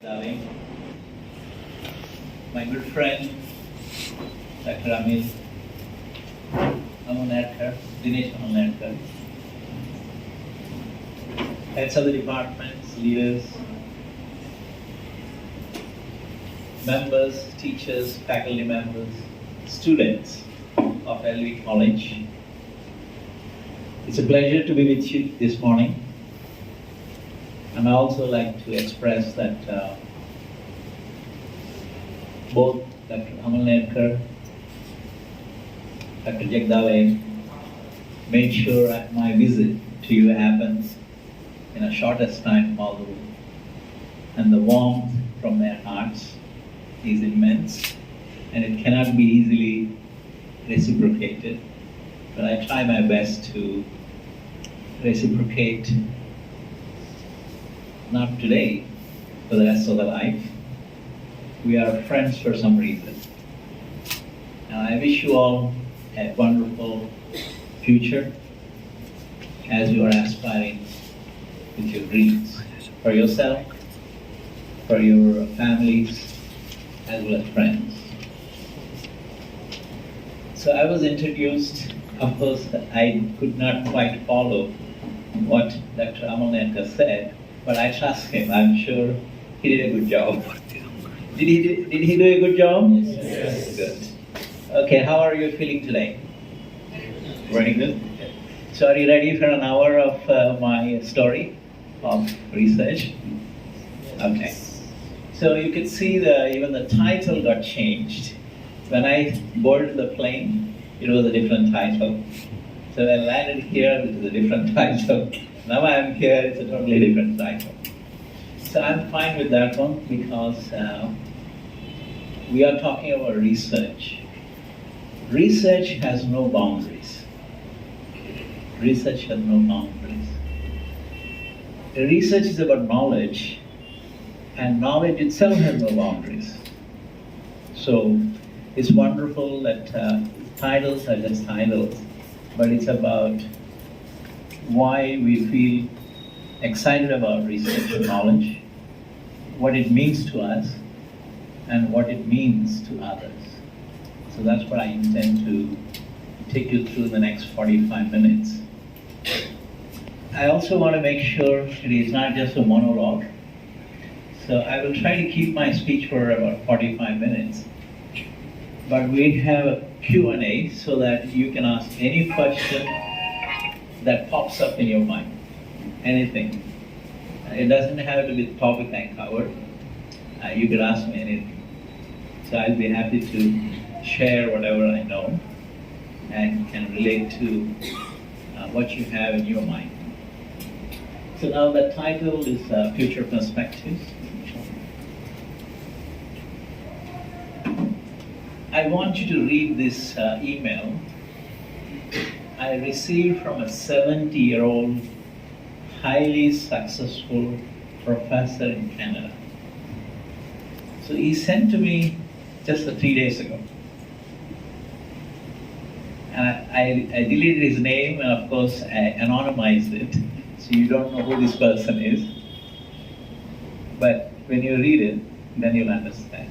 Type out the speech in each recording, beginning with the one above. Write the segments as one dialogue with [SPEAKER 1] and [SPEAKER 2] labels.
[SPEAKER 1] Darling, my good friend, Dr. Dinesh Amanedkar, heads of the departments, leaders, members, teachers, faculty members, students of LV College. It's a pleasure to be with you this morning. And I also like to express that both Dr. Amanedkar, Dr. Jagdave made sure that my visit to you happens in a shortest time possible. And the warmth from their hearts is immense, and it cannot be easily reciprocated. But I try my best to reciprocate, not today, for the rest of the life. We are friends for some reason. And I wish you all a wonderful future as you are aspiring with your dreams for yourself, for your families, as well as friends. So I was introduced, of course, I could not quite follow what Dr. Amanedkar said, but I trust him. I'm sure he did a good job. Did he do a good job?
[SPEAKER 2] Yes.
[SPEAKER 1] Good. Okay, how are you feeling today? Very good. So are you ready for an hour of my story of research? Okay. So you can see even the title got changed. When I boarded the plane, it was a different title. So when I landed here, it was a different title. Now I'm here, it's a totally different title. So I'm fine with that one because we are talking about research. Research has no boundaries. Research has no boundaries. Research is about knowledge, and knowledge itself has no boundaries. So it's wonderful that titles are just titles, but it's about why we feel excited about research and knowledge, what it means to us, and what it means to others. So that's what I intend to take you through the next 45 minutes. I also want to make sure it is not just a monologue. So I will try to keep my speech for about 45 minutes. But we have a Q&A so that you can ask any question that pops up in your mind. Anything. It doesn't have to be the topic I covered. You could ask me anything. So I'll be happy to share whatever I know and can relate to what you have in your mind. So now the title is Future Perspectives. I want you to read this email I received from a 70-year-old, highly successful professor in Canada. So he sent to me just 3 days ago. And I deleted his name, and of course I anonymized it, so you don't know who this person is. But when you read it, then you'll understand.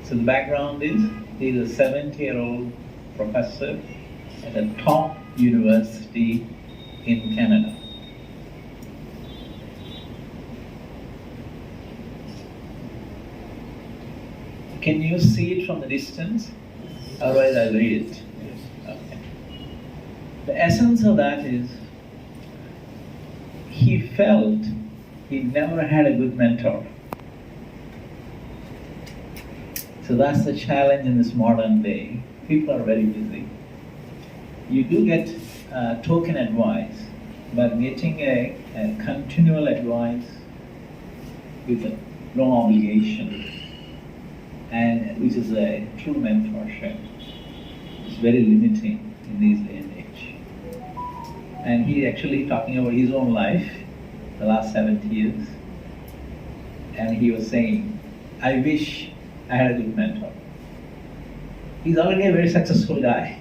[SPEAKER 1] So the background is, he's a 70-year-old professor at a top university in Canada. Can you see it from the distance? Otherwise I'll read it. Okay. The essence of that is, he felt he never had a good mentor. So that's the challenge in this modern day. People are very busy. You do get token advice, but getting a continual advice with no obligation, and which is a true mentorship, is very limiting in this day and age. And he's actually talking about his own life, the last 70 years, and he was saying, I wish I had a good mentor. He's already a very successful guy,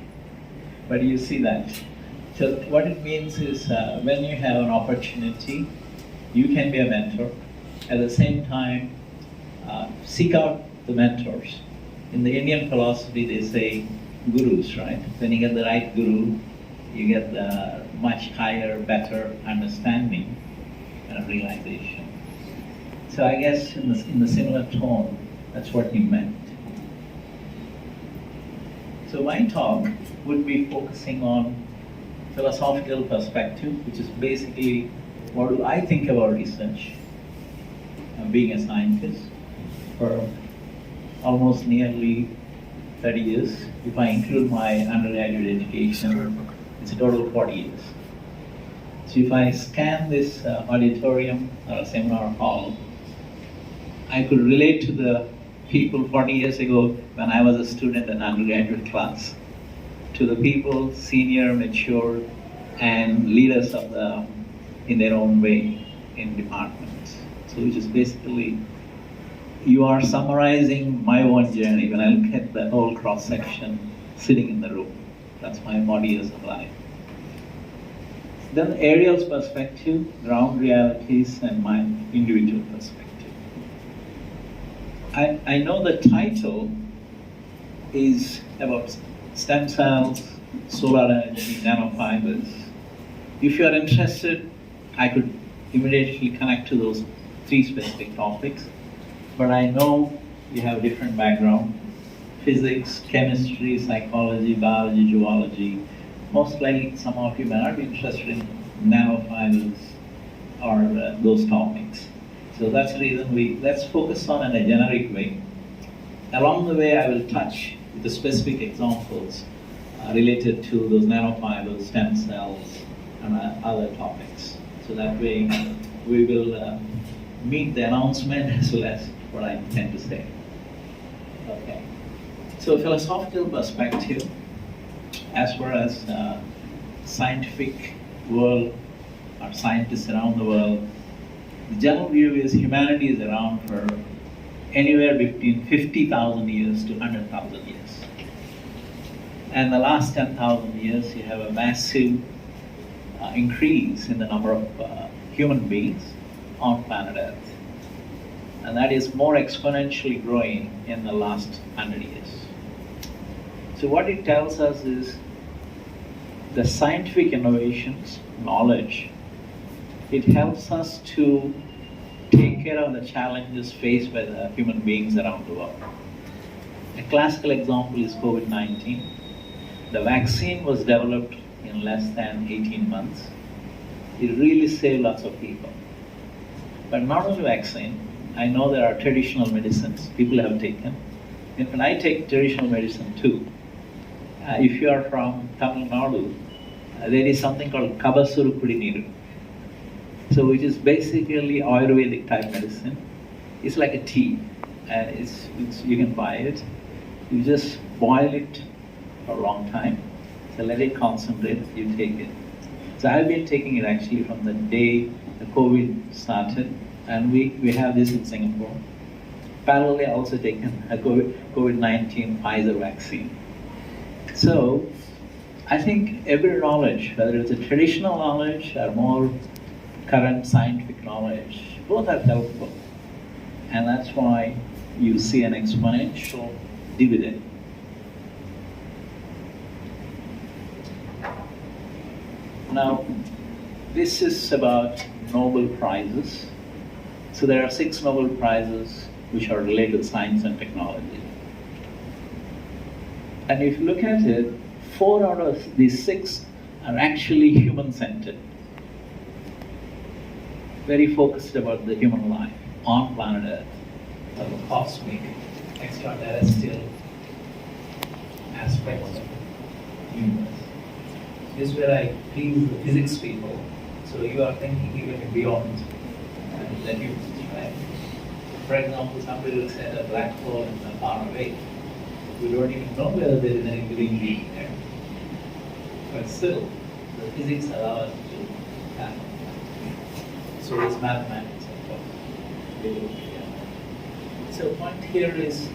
[SPEAKER 1] but you see that. So what it means is when you have an opportunity, you can be a mentor. At the same time, seek out the mentors. In the Indian philosophy, they say gurus, right? When you get the right guru, you get the much higher, better understanding and realization. So I guess in the similar tone, that's what he meant. So my talk would be focusing on philosophical perspective, which is basically what do I think about research, being a scientist for almost nearly 30 years. If I include my undergraduate education, it's a total of 40 years. So if I scan this auditorium or seminar hall, I could relate to the people 40 years ago when I was a student in undergraduate class, to the people senior, mature, and leaders of in their own way in departments. So which is basically, you are summarizing my own journey when I look at the whole cross-section sitting in the room. That's my 40 years of life. Then Ariel's perspective, ground realities, and my individual perspective. I know the title is about stem cells, solar energy, nanofibers. If you are interested, I could immediately connect to those 3 specific topics. But I know you have different background: physics, chemistry, psychology, biology, zoology. Most likely some of you may not be interested in nanofibers or those topics. So that's the reason let's focus on in a generic way. Along the way, I will touch the specific examples related to those nanofibers, stem cells, and other topics. So that way, we will meet the announcement as well as what I intend to say. Okay. So philosophical perspective, as far as scientific world or scientists around the world, the general view is humanity is around for anywhere between 50,000 years to 100,000 years. And the last 10,000 years, you have a massive increase in the number of human beings on planet Earth. And that is more exponentially growing in the last 100 years. So what it tells us is the scientific innovations, knowledge, it helps us to take care of the challenges faced by the human beings around the world. A classical example is COVID-19. The vaccine was developed in less than 18 months. It really saved lots of people. But not only vaccine, I know there are traditional medicines people have taken. And I take traditional medicine too. If you are from Tamil Nadu, there is something called Kabasuru Kudiniru. So which is basically Ayurvedic type medicine. It's like a tea. You can buy it. You just boil it for a long time. So let it concentrate, you take it. So I've been taking it actually from the day the COVID started, and we have this in Singapore. Parallelly, I also taken a COVID-19 Pfizer vaccine. So I think every knowledge, whether it's a traditional knowledge or more current scientific knowledge, both are helpful. And that's why you see an exponential dividend. Now, this is about Nobel Prizes. So there are 6 Nobel Prizes which are related to science and technology. And if you look at it, 4 out of these 6 are actually human-centered. Very focused about the human life on planet Earth, the cosmic, extraterrestrial aspects of the universe. This is where I please the physics people. So you are thinking even beyond the universe, right? For example, somebody will say a black hole is far away. We don't even know whether there is any living being there. But still, the physics allow us to have. So it's mathematics, of course. So the point here is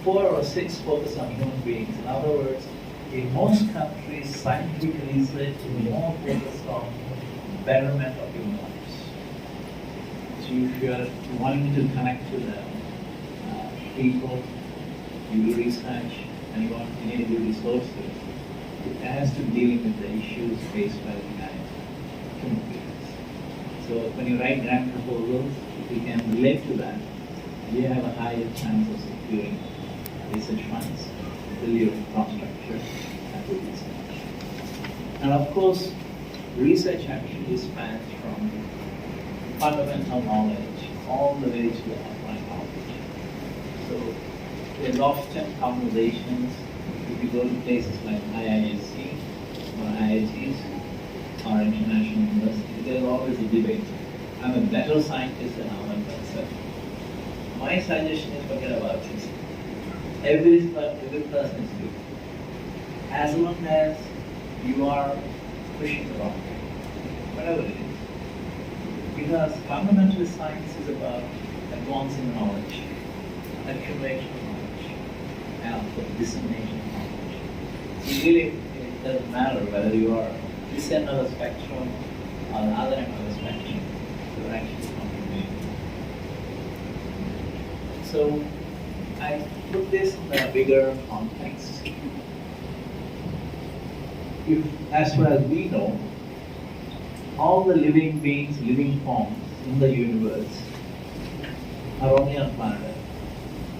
[SPEAKER 1] 4 or 6 focus on human beings. In other words, in most countries, scientific research is more focused on betterment of human lives. if you are wanting to connect to the people, you do research, and you need to do resources, it has to deal with the issues faced by the human beings. So when you write grant proposals, if you can relate to that, you have a higher chance of securing research funds, build your infrastructure, and do research. And of course, research actually spans from fundamental knowledge all the way to applied knowledge. So there's often conversations, if you go to places like IISc or IITs or international universities, there's always a debate. I'm a better scientist than another person. My suggestion is forget about this. Every person is good. As long as you are pushing the wrong way, whatever it is. Because fundamental science is about advancing knowledge, accumulation of knowledge, and of course dissemination of knowledge. So really, it doesn't matter whether you are this end of the spectrum or the other end of the spectrum, you're actually contributing. So I put this in a bigger context. If, as far as we know, all the living beings, living forms in the universe are only on planet Earth,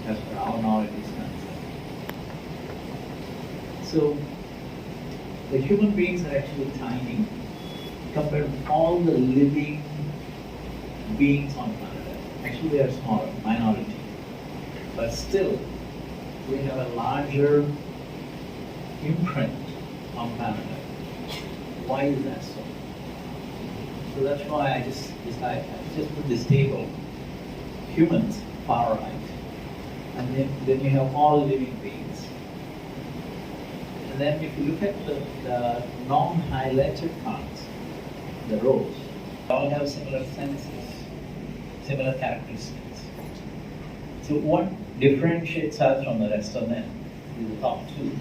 [SPEAKER 1] as per our knowledge is concerned. So the human beings are actually tiny compared to all the living beings on planet Earth. Actually, they are smaller, minority. But still, we have a larger imprint on planet Earth. Why is that so? So that's why I just decided, I just put this table, humans, far right, and then you have all living beings. And then if you look at the non-highlighted parts, the rows, they all have similar senses, similar characteristics. So what differentiates us from the rest of them is the top two.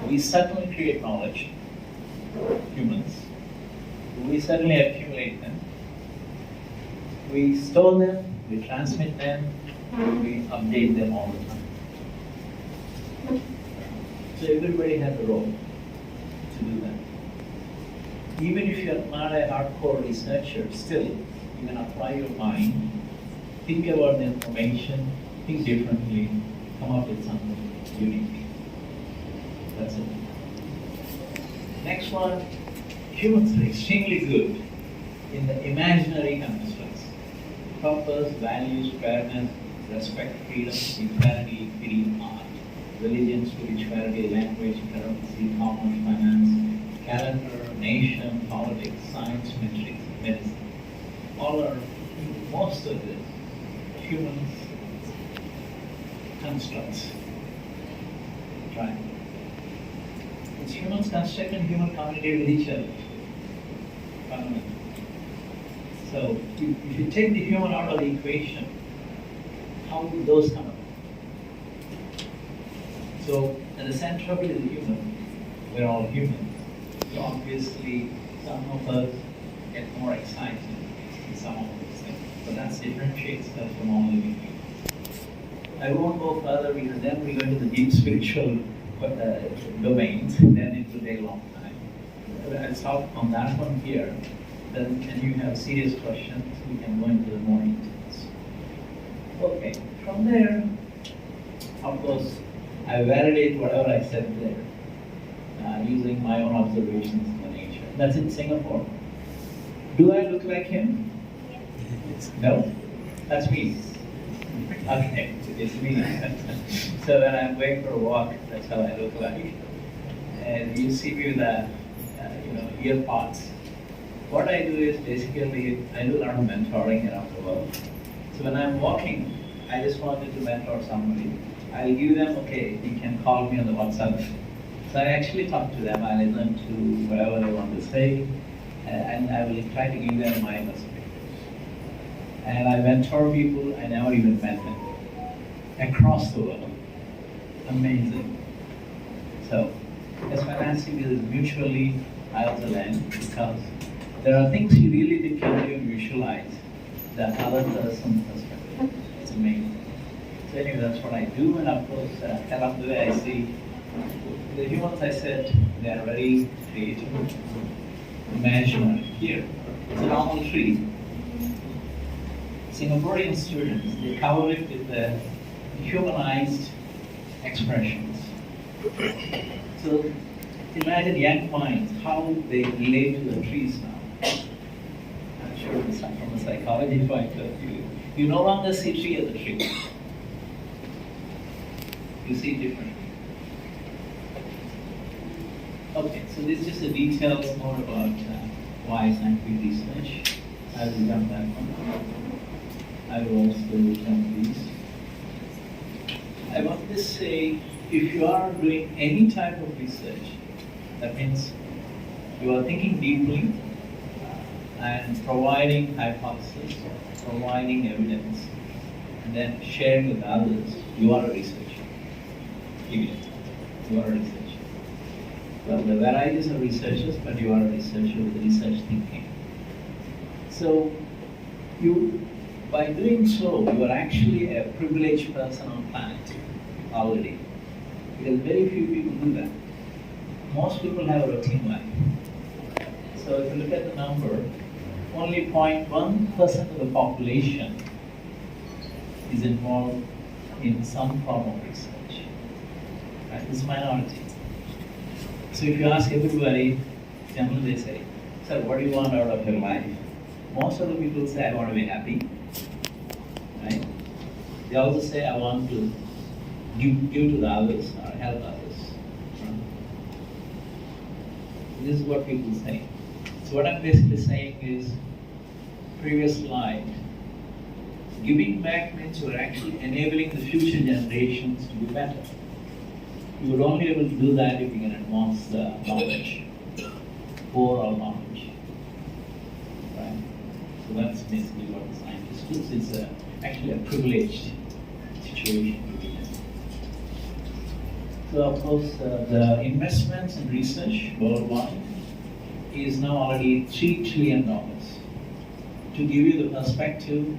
[SPEAKER 1] We certainly create knowledge, humans. We certainly accumulate them. We store them, we transmit them, we update them all the time. So everybody has a role to do that. Even if you're not a hardcore researcher, still, you can apply your mind, think about the information, think differently, come up with something unique. That's it. Next one. Humans are extremely good in the imaginary constructs. Purpose, values, fairness, respect, freedom, equality, equity, art, religion, spirituality, language, currency, commerce, finance, calendar, nation, politics, science, metrics, medicine. All are, most of this, humans constructs. Right? It's humans constructing human community with each other. Fundamentally. So if you take the human out of the equation, how would those come up? So at the center of it is the human. We're all humans. So obviously some of us get more excited in some of these things. But that differentiates us from all living beings. I won't go further because then we go into the deep spiritual domains, then it will take a long time. I'll stop on that one here. Then, and you have serious questions, we can go into the more details. Okay, from there, of course, I validate whatever I said there using my own observations in the nature. That's in Singapore. Do I look like him? Yes. No? That's me. Okay, it's me. So when I'm going for a walk, that's how I look like. And you see me with the ear pods. What I do is basically, I do a lot of mentoring around the world. So when I'm walking, I just wanted to mentor somebody. I'll give them, okay, you can call me on the WhatsApp. So I actually talk to them, I listen to whatever they want to say, and I will try to give them my perspective. And I mentor people I never even met them across the world. Amazing. So, as financing is mutually, I also learn because there are things you really can't even visualize the other person's perspective. It's amazing. So anyway, that's what I do, and of course, along the way I see the humans, I said, they are very creative, imaginative. Here, it's a normal tree. Singaporean students, they cover it with the humanized expressions. So imagine young minds, how they relate to the trees now. I'm sure from a psychology point of view, you no longer see tree as a tree. You see differently. Okay, so this is just the details more about why scientific research. I will jump that one. I will also jump these. I want to say, if you are doing any type of research, that means you are thinking deeply and providing hypotheses, providing evidence, and then sharing with others, you are a researcher. You are a researcher. Well, the varieties of researchers, but you are a researcher with research thinking. So, by doing so, you are actually a privileged person on planet already. Because very few people do that. Most people have a routine life. So if you look at the number, only 0.1% of the population is involved in some form of research. Right? It's a minority. So if you ask everybody, generally they say, sir, what do you want out of your life? Most of the people say, I want to be happy. Right? They also say, I want to give to the others or help others. This is what people say. So what I'm basically saying is, previous slide, giving back means you're actually enabling the future generations to be better. You would only be able to do that if you can advance the knowledge, overall knowledge. Right? So that's basically what the scientist does. It's actually a privileged situation to be in. So of course, the investments in research worldwide is now already $3 trillion. To give you the perspective,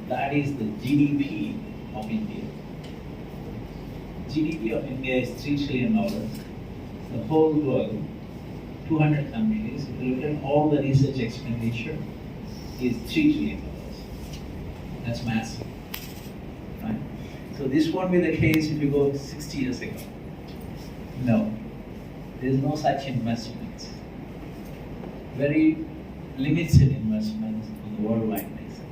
[SPEAKER 1] that is the GDP of India. GDP of India is $3 trillion. The whole world, 200 countries, if you look at all the research expenditure, is $3 trillion. That's massive. Right? So this won't be the case if you go 60 years ago. No. There's no such investments. Very limited investments on the worldwide basis.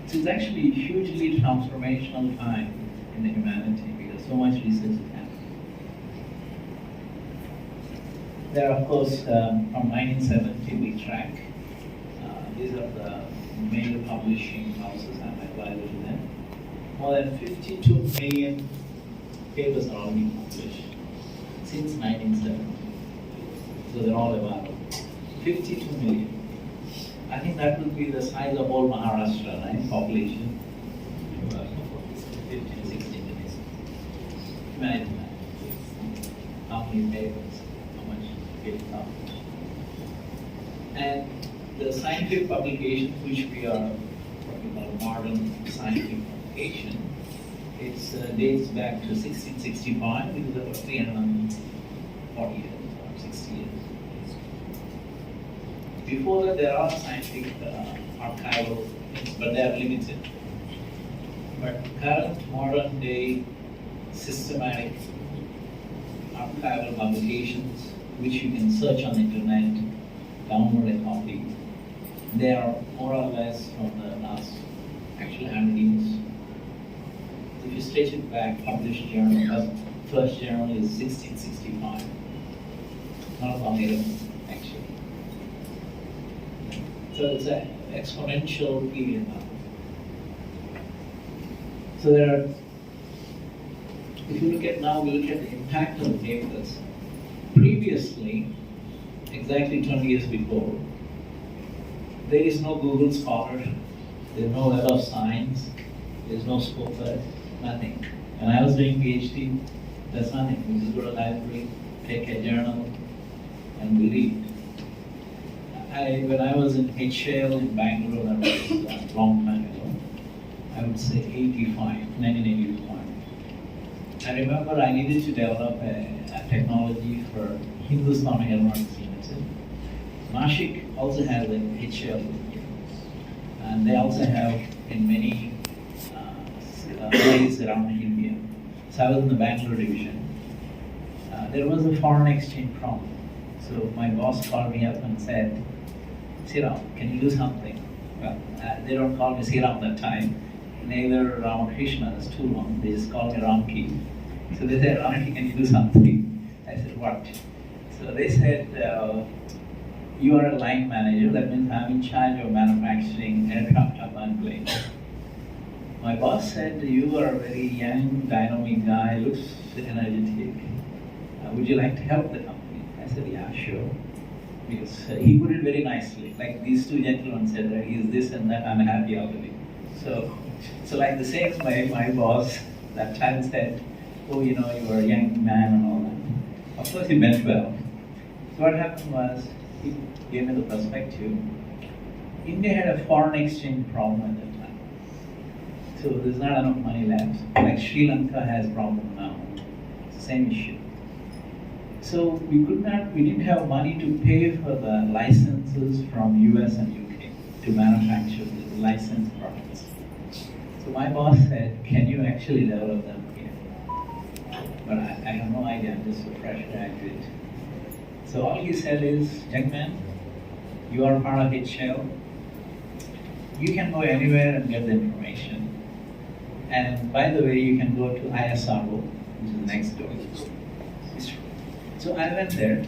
[SPEAKER 1] So it's actually a hugely transformational time in the humanity because so much research is happening. There are, of course, from 1970 we track. These are the major publishing houses. I'm advisor to them. More than 52 million papers are already published since 1970. So they're all available. 52 million. I think that would be the size of all Maharashtra, right? Population. 50 to 60 million. Imagine that. How many papers, how much get published. And the scientific publications, which we are what we call modern scientific publication, it dates back to 1665, which is about 340 years or 60 years. Before that, there are scientific archival things, but they are limited. But current modern day systematic archival publications, which you can search on the internet, download a copy, they are more or less from the last actually 100 years. If you stretch it back, published journal, first journal is 1665. Not long ago, actually. So it's an exponential period now. So there are, if you look at now, we look at the impact of the papers. Previously, exactly 20 years before, there is no Google Scholar, there's no Web of Science, there's no Scopus, nothing. When I was doing PhD, there's nothing. We just go to the library, take a journal, and we read. When I was in HL in Bangalore, that was a long time around say 1985. I remember I needed to develop a technology for Hindustan Aeronautics Limited. Nashik also has a HL, and they also have in many places around India. So I was in the Bangalore division. There was a foreign exchange problem. So my boss called me up and said, Seeram, can you do something? Well, they don't call me Seeram that time. Neither Ramkrishna, that's too long. They just call me Ramki. So they said, Ramki, can you do something? I said, what? So they said, you are a line manager. That means I'm in charge of manufacturing aircraft turbine blades. My boss said, you are a very young, dynamic guy, looks energetic. Would you like to help the company? I said, yeah, sure. Because he put it very nicely. Like these two gentlemen said that he is this and that, I'm happy already. So like the same way, my boss that time said, oh, you know, you are a young man and all that. Of course, he meant well. So what happened was, he gave me the perspective. India had a foreign exchange problem at that time. So there's not enough money left. Like Sri Lanka has problem now. It's the same issue. So we didn't have money to pay for the licenses from US and UK to manufacture the licensed products. So my boss said, can you actually develop them here? But I have no idea, I'm just a fresh graduate. So all he said is, young man, you are part of HL. You can go anywhere and get the information. And by the way, you can go to ISRO, which is next door. So I went there.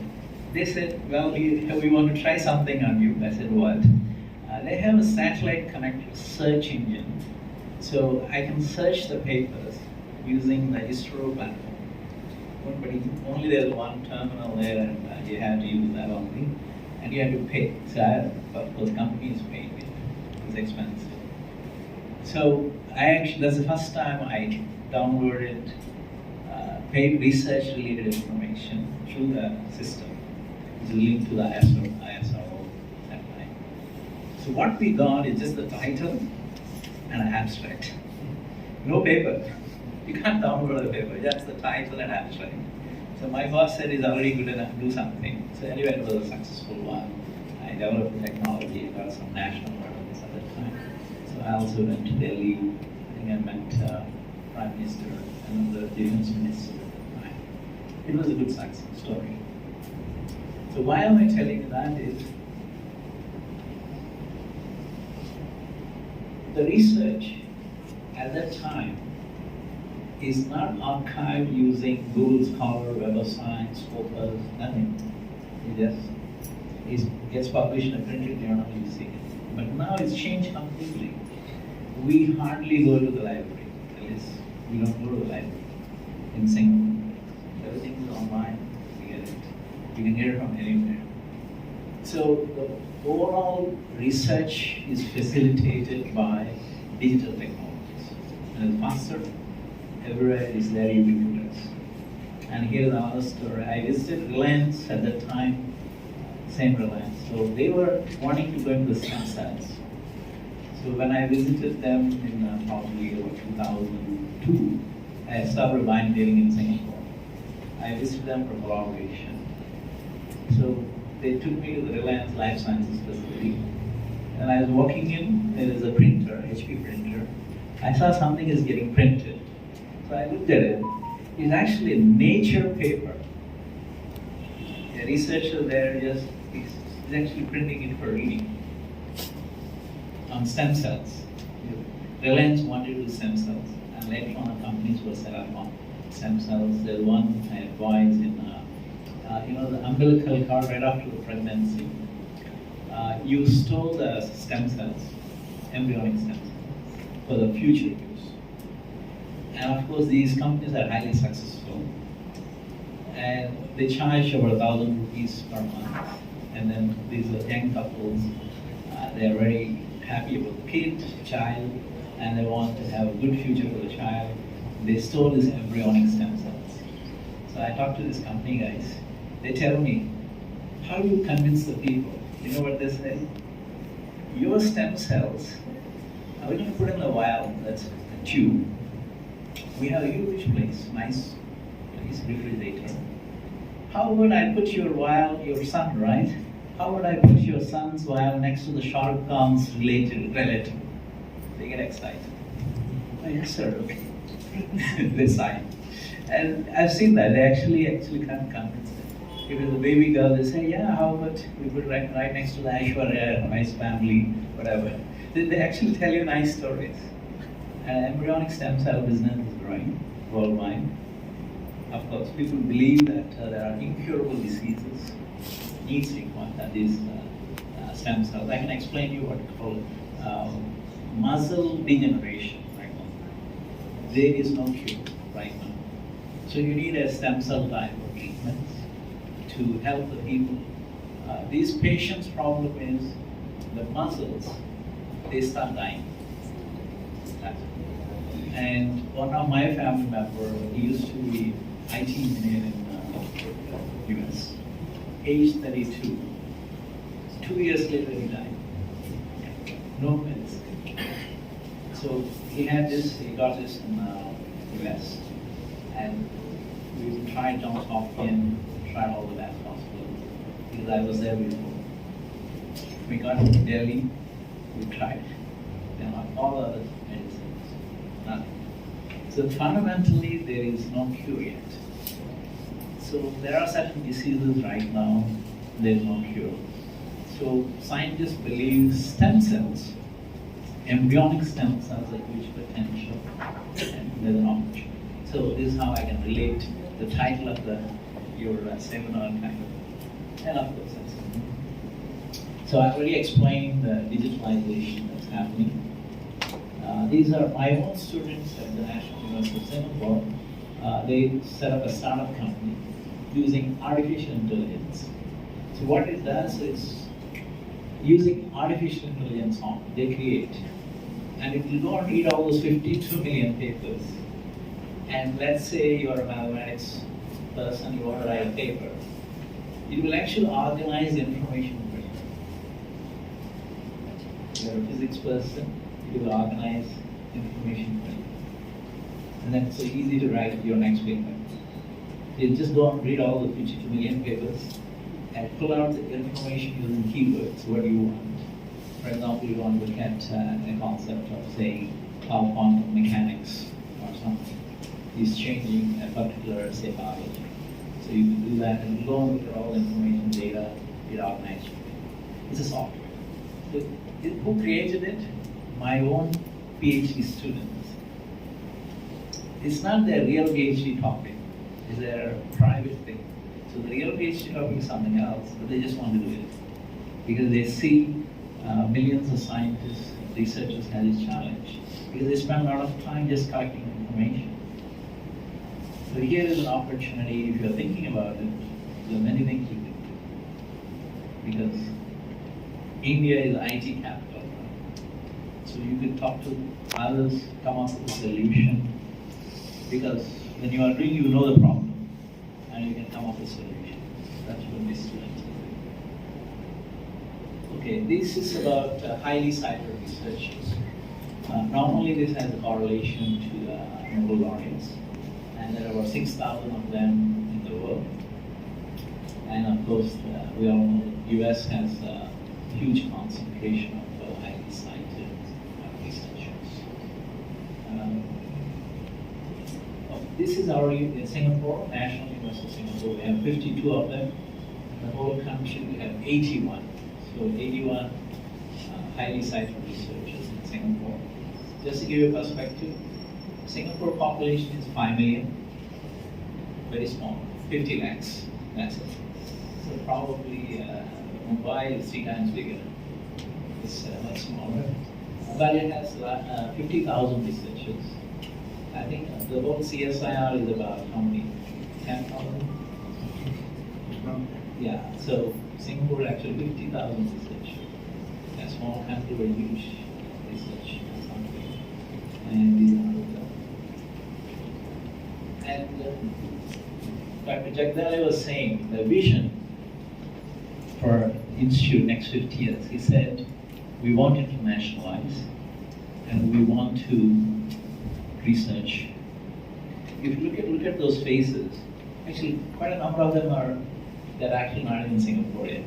[SPEAKER 1] They said, well, we want to try something on you. I said, what? They have a satellite connected search engine. So I can search the papers using the ISRO platform. But only there's one terminal there, and you have to use that only. And you have to pay. So of course, companies pay me. It's expensive. So that's the first time I downloaded paid research-related information through the system, which is linked to the ISRO satellite. So what we got is just the title and an abstract. No paper. You can't download the paper, just the title and abstract. So my boss said he's already good enough to do something. So anyway, it was a successful one. I developed the technology, got some national awards at that time. So I also went to Delhi. I think I met Prime Minister and the Defense Minister at the time. It was a good success story. So why am I telling you that is, the research at that time is not archived using Google Scholar, Web of Science, Scopus, nothing. It gets published in a printed journal, you see it. But now it's changed completely. We hardly go to the library. At least we don't go to the library in Singapore. Everything is online. We get it. You can get it from anywhere. So the overall research is facilitated by digital technologies. And it's faster. Everywhere is very ubiquitous. And here's another story. I visited Reliance at that time, same Reliance. So they were wanting to go into the stem cells. So when I visited them in probably 2002, I started buying dealing in Singapore. I visited them for collaboration. So they took me to the Reliance Life Sciences facility. And I was walking in, there is a printer, HP printer. I saw something is getting printed. So I looked at it. It's actually a Nature paper. A researcher there is actually printing it for reading on stem cells. Reliance wanted to do stem cells, and later on, companies were set up on stem cells. There's one I advise in, the umbilical cord right after the pregnancy. You store the stem cells, embryonic stem cells, for the future use. And of course, these companies are highly successful. And they charge over 1,000 rupees per month. And then these are young couples, they're very happy about the kid, child, and they want to have a good future for the child. They store these embryonic stem cells. So I talked to this company guys. They tell me, how do you convince the people? You know what they say? Your stem cells Now we're going to put in the vial, that's a tube. We have a huge place, nice place, refrigerator. How would I put your vial, your son, right? How would I put your son's vial next to the Shah Rukh Khan's relative? They get excited. Oh, yes, sir. Okay. They sign. And I've seen that. They actually can't convince them. If it's a baby girl, they say, yeah, how about we put right next to the Aishwarya, nice family, whatever. They actually tell you nice stories. And embryonic stem cell business is growing worldwide. Of course, people believe that there are incurable diseases, needs these stem cells. I can explain to you what it's called muscle degeneration right now. There is no cure right now. So you need a stem cell type of treatment to help the people. These patients' problem is the muscles, they start dying. And one of my family members, he used to be IT engineer in US, age 32. 2 years later he died. No medicine. So he got this in US, and we tried Johns Hopkins, tried all the best hospitals, because I was there before. We got to Delhi, we tried, all other medicines, nothing. So fundamentally, there is no cure yet. So there are certain diseases right now, there is no cure. So scientists believe stem cells, embryonic stem cells, have huge potential, and there's an opportunity. So this is how I can relate the title of your seminar kind of, and of course that's. So I already explained the digitalization that's happening. These are my own students at the National University of Singapore. They set up a startup company using artificial intelligence. So what it does is, using artificial intelligence they create. And if you don't read all those 52 million papers, and let's say you're a mathematics person, you want to write a paper, it will actually organize the information for you. You're a physics person, it will organize information for you. And then it's so easy to write your next paper. You just don't read all the 52 million papers and pull out the information using keywords. What do you want? For example, you want to look at a concept of, say, how quantum mechanics or something is changing a particular, say, biology. So you can do that and go and look at all the information, data, it organized. It's a software. So who created it? My own PhD students. It's not their real PhD topic. It's their private thing. So the real PhD topic is something else, but they just want to do it because they see millions of scientists, researchers have this challenge because they spend a lot of time just collecting information. So here is an opportunity. If you're thinking about it, there are many things you can do because India is IT capital. So you can talk to others, come up with a solution because when you are doing, you know the problem. And you can come up with a solution. That's what these students do. Okay, this is about highly cited researchers. Normally this has a correlation to the Nobel laureates, and there are about 6,000 of them in the world. And of course, we all know the US has a huge concentration of highly cited researchers. This is our in Singapore, National University of Singapore. We have 52 of them. In the whole country, we have 81. So 81 highly cited researchers in Singapore. Just to give you a perspective, Singapore population is 5 million. Very small, 50 lakhs. That's it. So probably Mumbai is 3 times bigger. It's much smaller. But it has 50,000 researchers. I think the whole CSIR is about how many? 10,000? Yeah, so Singapore actually 50,000 researchers. A small country, very huge research. And these are and Dr. Jagdale was saying the vision for Institute next 50 years. He said, we want to internationalize. and we want to research. If you look at those faces, actually quite a number of them they're actually not even Singaporean.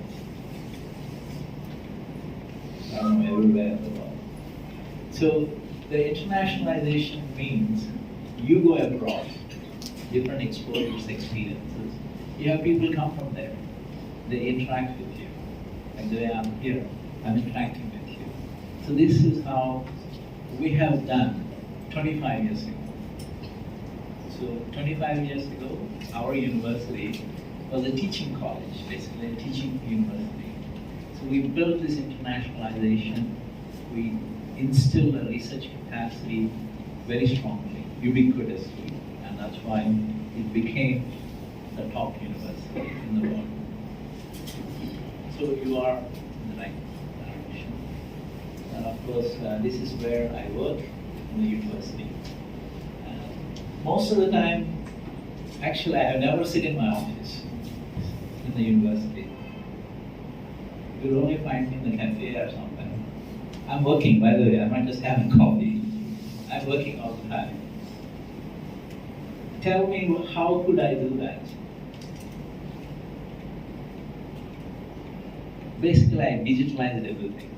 [SPEAKER 1] I don't know, everywhere in the world. So the internationalization means you go abroad, different exposures, experiences. You have people come from there. They interact with you. Like the way I'm here, I'm interacting with you. So this is how we have done 25 years ago. So 25 years ago, our university was a teaching college, basically a teaching university. So we built this internationalization. We instilled a research capacity very strongly, ubiquitously, and that's why it became the top university in the world. So you are in the right direction. And of course, this is where I work in the university. Most of the time, actually, I have never sit in my office in the university. You'll only find me in the cafe or something. I'm working, by the way. I'm not just having coffee. I'm working all the time. Tell me, how could I do that? Basically, I digitalized everything.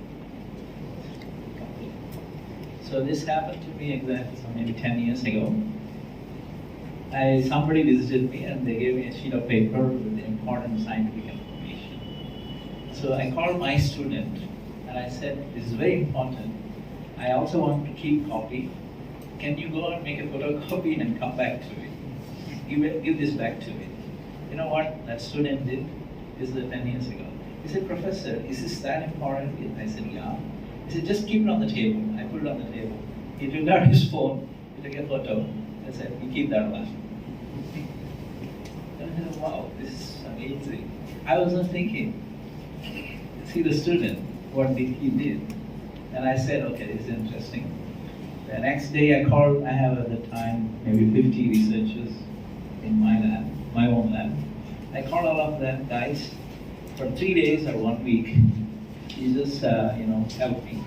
[SPEAKER 1] So this happened to me exactly maybe 10 years ago. Somebody visited me and they gave me a sheet of paper with important scientific information. So I called my student and I said, this is very important. I also want to keep copy. Can you go and make a photocopy and come back to me? Give this back to me. You know what that student did? This is 10 years ago. He said, Professor, is this that important? I said, yeah. He said, just keep it on the table. I put it on the table. He took out his phone, he took a photo. I said, you keep that one. I said, wow, this is amazing. I wasn't thinking. See the student, what he did. And I said, okay, this is interesting. The next day I called, I have at the time maybe 50 researchers in my lab, my own lab. I called all of them, guys, for 3 days or 1 week. You just, help me.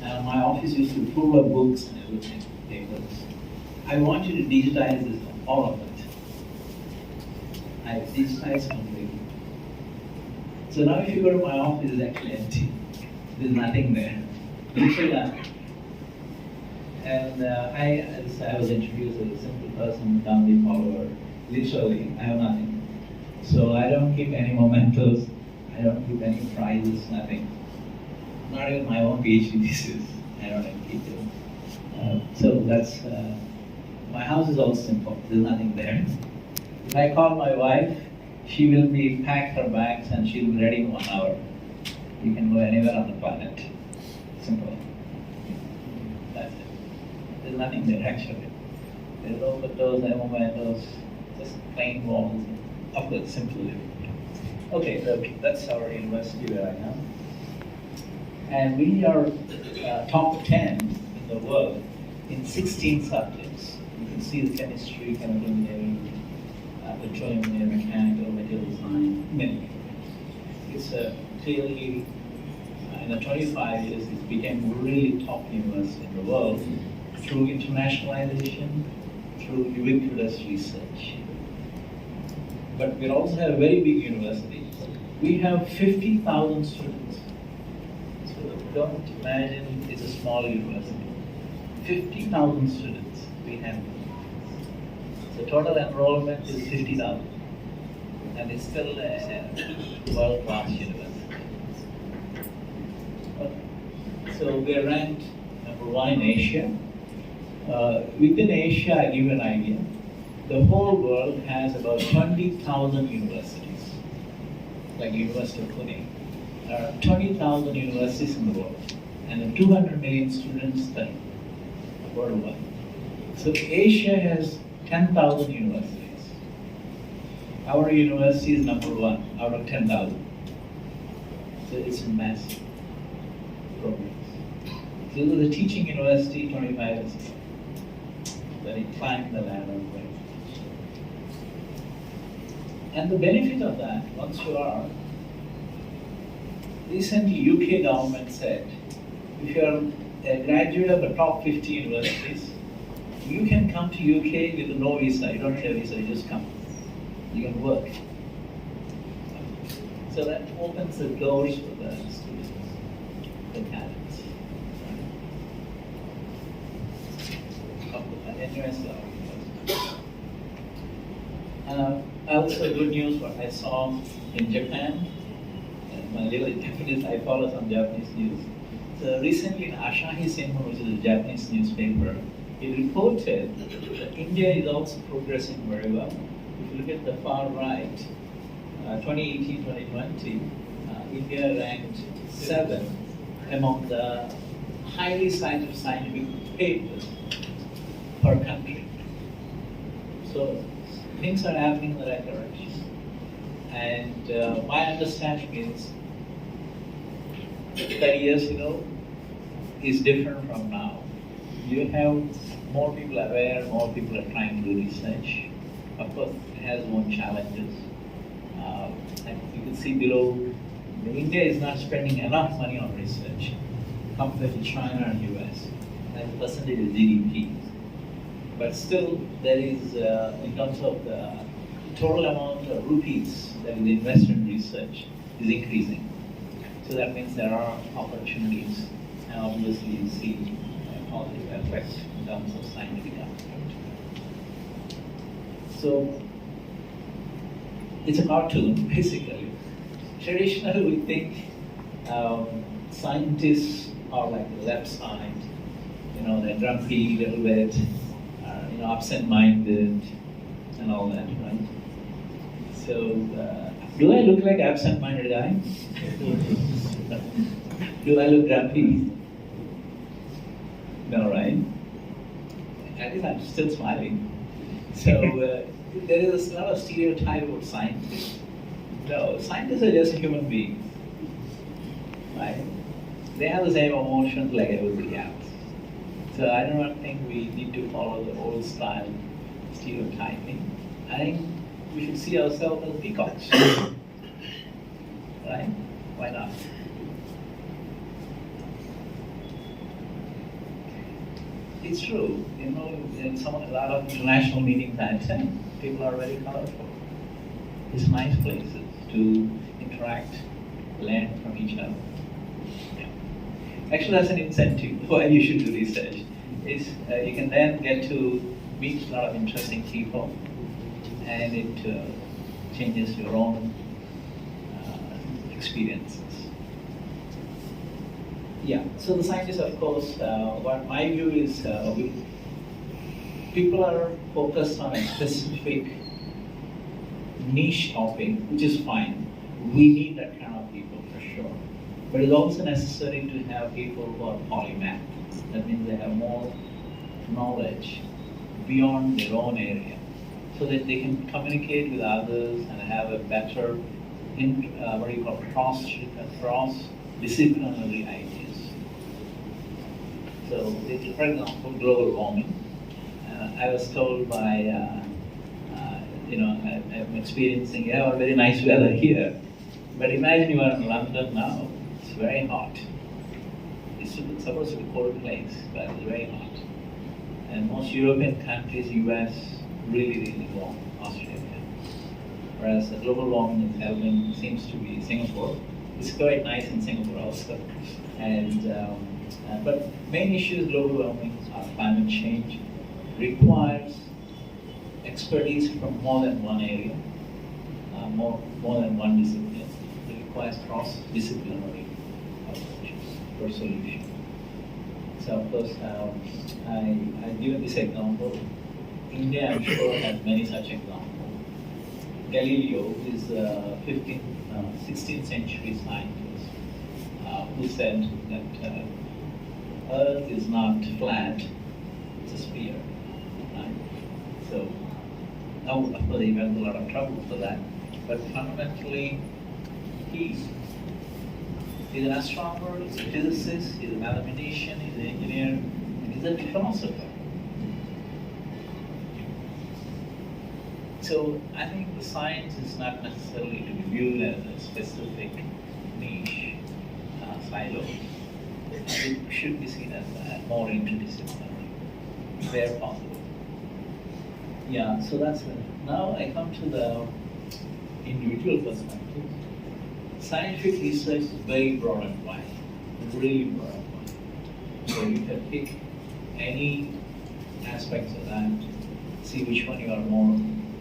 [SPEAKER 1] My office used to be full of books and everything, papers. I want you to digitize this, all of it. I digitized completely. So now if you go to my office, it's actually empty. There's nothing there. Literally nothing. And as I was introduced as a simple person, Gandhi follower, literally, I have nothing. So I don't keep any mementos, I don't keep any prizes, nothing. Not even my own PhD thesis, I don't even keep it. So that's, my house is all simple, there's nothing there. If I call my wife, she will be packed her bags and she'll be ready in 1 hour. You can go anywhere on the planet. Simple. That's it. There's nothing there actually. There's no photos, no mementos, just plain walls. Of course, simple living. Okay, that's our university where I am. And we are top 10 in the world in 16 subjects. You can see the chemistry, chemical engineering, petroleum engineering, mechanical, material design, many. It's clearly, in the 25 years, it became really top university in the world through internationalization, through ubiquitous research. But we also have a very big university. We have 50,000 students. So don't imagine it's a small university. 50,000 students we have. The total enrollment is 50,000. And it's still a world-class university. Okay. So we are ranked #1 in Asia. Within Asia, I give you an idea. The whole world has about 20,000 universities, like University of Pune. There are 20,000 universities in the world, and 200 million students study worldwide. So Asia has 10,000 universities. Our university is #1 out of 10,000. So it's a massive progress. So it was a teaching university 25 years ago. Then it climbed the ladder. And the benefit of that, once you are, recently UK government said, if you are a graduate of the top 50 universities, you can come to UK with no visa. You don't need a visa, you just come. You can work. So that opens the doors for the students, the talents. Also good news what I saw in Japan. My little Japanese, I follow some Japanese news. So recently in Asahi Shimbun, which is a Japanese newspaper, it reported that India is also progressing very well. If you look at the far right, 2018-2020, India ranked 7th among the highly cited scientific papers per country. So things are happening in the right direction. And my understanding is 30 years ago is different from now. You have more people aware, more people are trying to do research. Of course, it has its own challenges. And you can see below, India is not spending enough money on research compared to China and US as a percentage of GDP. But still, there is, in terms of the total amount of rupees that is invested in research is increasing. So that means there are opportunities, and obviously you see a positive effect in terms of scientific output. So it's a cartoon, basically. Traditionally, we think scientists are like the left side, they're grumpy, little bit, absent-minded, and all that, right? So, do I look like absent-minded guy? Do I look grumpy? No, right? At least I'm still smiling. So, there is a lot of stereotype about scientists. No, scientists are just human beings, right? They have the same emotions like everybody else. So I don't think we need to follow the old style stereotyping. I think we should see ourselves as peacocks, right? Why not? It's true, in a lot of international meetings I attend, people are very colorful. It's nice places to interact, learn from each other. Actually, that's an incentive why you should do research. Is you can then get to meet a lot of interesting people, and it changes your own experiences. Yeah. So the scientists, of course, what my view is, people are focused on a specific niche topic, which is fine. We need that kind of people for sure. But it's also necessary to have people who are polymath. That means they have more knowledge beyond their own area, so that they can communicate with others and have a better, cross-disciplinary ideas. So, for example, global warming. I was told by, I'm experiencing, very nice weather here. But imagine you are in London now. It's very hot. It's supposed to be a cold place, but it's very hot. And most European countries, US, really, really warm, Australia. Whereas the global warming is happening, seems to be Singapore. It's quite nice in Singapore also. And but main issues global warming are climate change, requires expertise from more than one area, more than one discipline. It requires cross-disciplinary approaches for solution. So of course, I've given this example. India, I'm sure, has many such examples. Galileo is a 16th century scientist who said that Earth is not flat, it's a sphere. Right? So, now, of course, he went a lot of trouble for that, but fundamentally, he's an astronomer, he's a physicist, he's a mathematician, he's an engineer, and he's a philosopher. So I think the science is not necessarily to be viewed as a specific niche silo. it should be seen as more interdisciplinary, where possible. Yeah, so that's it. Now I come to the individual perspective. Scientific research is very broad and wide, really broad and wide. So you can pick any aspects of that, see which one you are more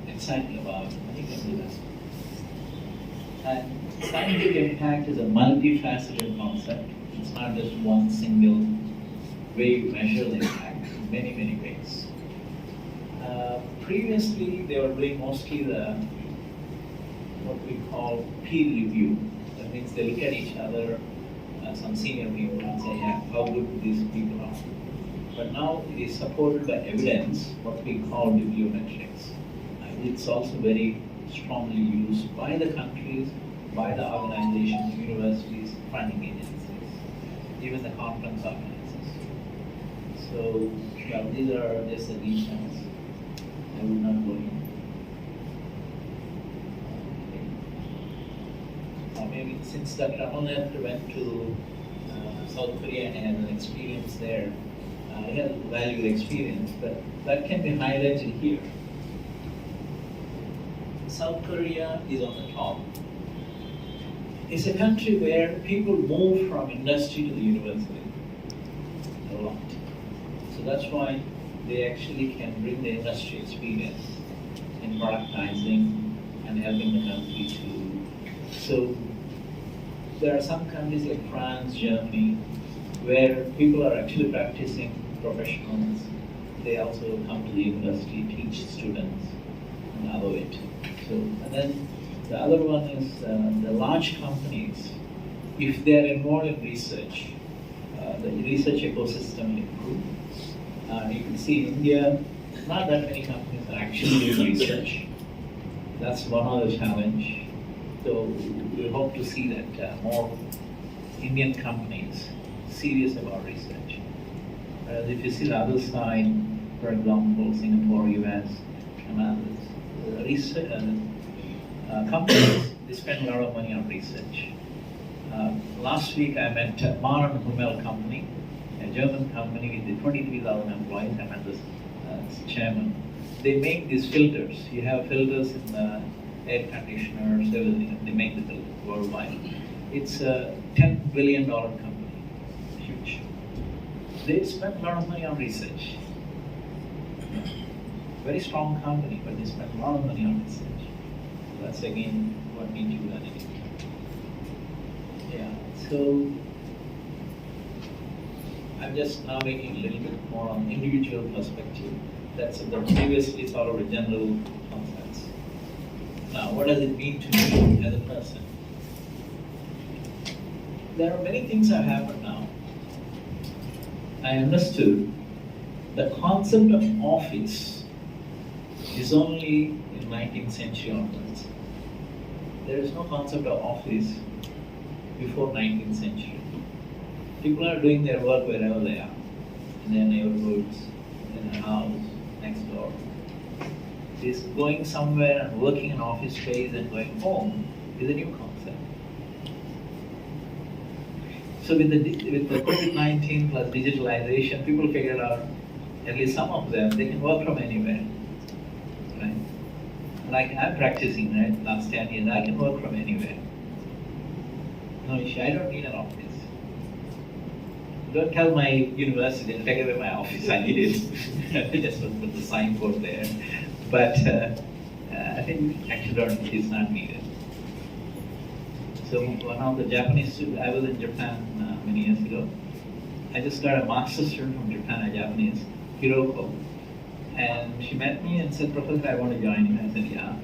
[SPEAKER 1] excited about, and you can do that. And scientific impact is a multifaceted concept. It's not just one single way you measure the impact, in many, many ways. Previously, they were doing mostly what we call peer review. That means they look at each other, some senior people, and say, yeah, how good these people are. But now it is supported by evidence, what we call bibliometrics. It's also very strongly used by the countries, by the organizations, universities, funding agencies, even the conference organizers. So, well, these are just the details. I will not go in. Maybe since Dr. Amarnath went to South Korea and had an experience there, he had a valuable experience, but that can be highlighted here. South Korea is on the top. It's a country where people move from industry to the university a lot. So that's why they actually can bring the industry experience in productizing and helping the country to. So there are some countries like France, Germany, where people are actually practicing professionals. They also come to the university, teach students, and other way too. So, and then the other one is the large companies. If they are involved in research, the research ecosystem will improve. You can see in India, not that many companies are actually doing research. That's one other challenge. So we hope to see that more Indian companies serious about research. If you see the other side, for example, Singapore, US, and others, research companies, they spend a lot of money on research. Last week I met Mar & Hummel company, a German company with 23,000 employees. I met this chairman. They make these filters. You have filters in the air conditioners, everything. They make the filters worldwide. It's a $10 billion company, huge. They spend a lot of money on research. Very strong company, but they spend a lot of money on research. So that's again what we do that in India. Yeah, so I'm just now making a little bit more on individual perspective. That's the previously sort of a general concepts. Now, what does it mean to me as a person? There are many things that have happened now. I understood the concept of office is only in 19th century onwards. There is no concept of office before 19th century. People are doing their work wherever they are, in their neighborhoods, in their house, next door. This going somewhere and working in office space and going home is a new concept. So with the COVID-19 plus digitalization, people figured out, at least some of them, they can work from anywhere. Right? Like I'm practicing, right? Last 10 years, I can work from anywhere. No issue, I don't need an office. Don't tell my university to take away my office, I need it. I just put the signboard there. But I think actually it's not needed. So one of the Japanese students, I was in Japan many years ago. I just got a master's student from Japan, a Japanese, Hiroko. And she met me and said, Professor, I want to join you. I said, yeah.